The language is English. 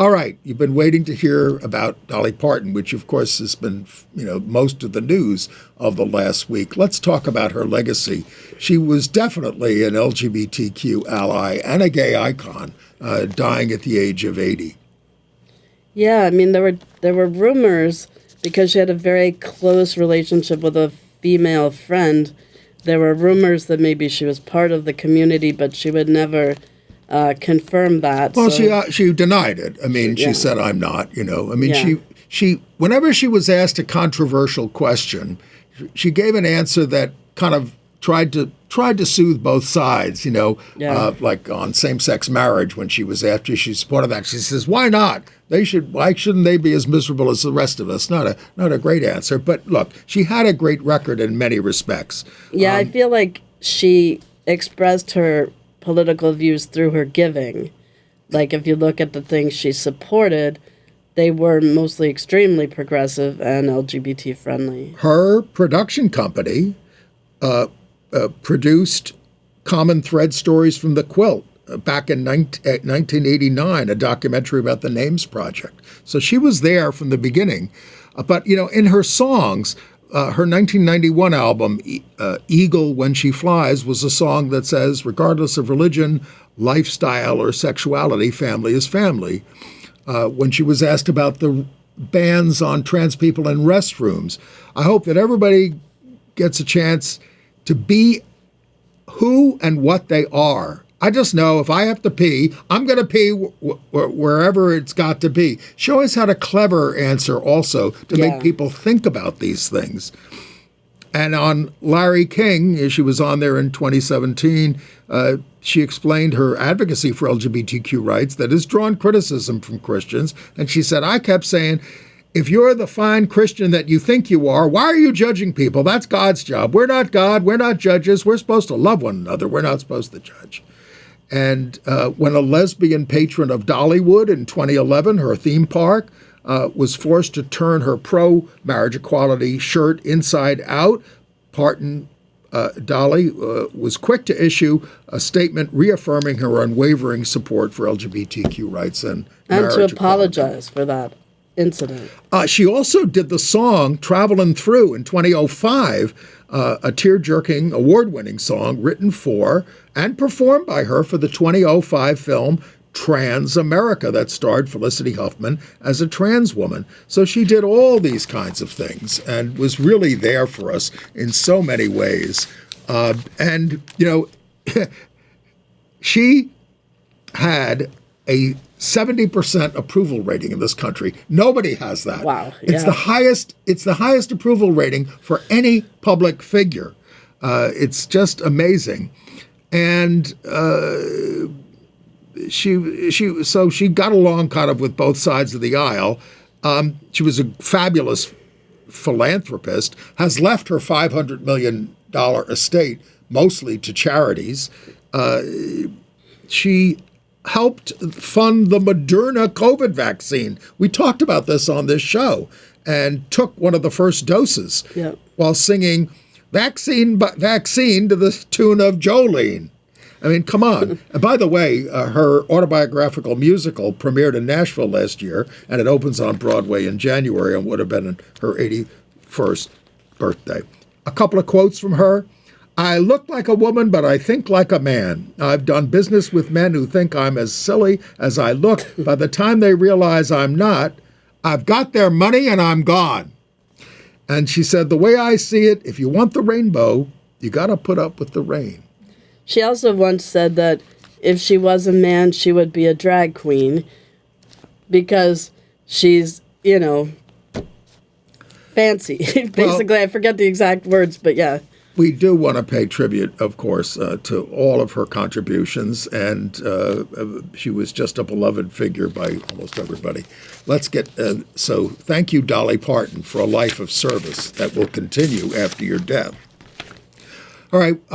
All right, you've been waiting to hear about Dolly Parton, which of course has been, most of the news of the last week. Let's talk about her legacy. She was definitely an LGBTQ ally and a gay icon, dying at the age of 80. Yeah, I mean, there were rumors because she had a very close relationship with a female friend. There were rumors that maybe she was part of the community, but she would never confirm that. Well, she denied it. I mean, she said, "I'm not." I mean, she whenever she was asked a controversial question, she gave an answer that kind of tried to soothe both sides. Like on same-sex marriage, when she was after she supported that, she says, "Why not? Why shouldn't they be as miserable as the rest of us?" Not a great answer, but look, she had a great record in many respects. Yeah, I feel like she expressed her political views through her giving. Like, if you look at the things she supported, they were mostly extremely progressive and LGBT friendly. Her production company produced Common Thread Stories from the Quilt back in 1989, a documentary about the Names Project. So she was there from the beginning. But, in her songs, her 1991 album, Eagle When She Flies, was a song that says, regardless of religion, lifestyle, or sexuality, family is family. When she was asked about the bans on trans people in restrooms, I hope that everybody gets a chance to be who and what they are. I just know if I have to pee, I'm going to pee wherever it's got to be. She always had a clever answer also to make people think about these things. And on Larry King, she was on there in 2017, she explained her advocacy for LGBTQ rights that has drawn criticism from Christians. And she said, "I kept saying, if you're the fine Christian that you think you are, why are you judging people? That's God's job. We're not God. We're not judges. We're supposed to love one another. We're not supposed to judge." And when a lesbian patron of Dollywood in 2011, her theme park, was forced to turn her pro-marriage equality shirt inside out, Dolly was quick to issue a statement reaffirming her unwavering support for LGBTQ rights and marriage to equality. apologize for that incident. She also did the song Travelin' Through in 2005, a tear-jerking, award-winning song written for and performed by her for the 2005 film Trans America that starred Felicity Huffman as a trans woman. So she did all these kinds of things and was really there for us in so many ways. She had a 70% approval rating in this country. Nobody has that. Wow. It's the highest approval rating for any public figure. It's just amazing. And she got along kind of with both sides of the aisle. She was a fabulous philanthropist, has left her $500 million estate mostly to charities. She helped fund the Moderna COVID vaccine. We talked about this on this show and took one of the first doses while singing vaccine to the tune of Jolene. I mean, come on. And by the way, her autobiographical musical premiered in Nashville last year, and it opens on Broadway in January and would have been her 81st birthday. A couple of quotes from her. "I look like a woman, but I think like a man. I've done business with men who think I'm as silly as I look. By the time they realize I'm not, I've got their money and I'm gone." And she said, "The way I see it, if you want the rainbow, you got to put up with the rain." She also once said that if she was a man, she would be a drag queen because she's, fancy. Basically, I forget the exact words, but yeah. We do want to pay tribute, of course, to all of her contributions, and she was just a beloved figure by almost everybody. So thank you, Dolly Parton, for a life of service that will continue after your death. All right.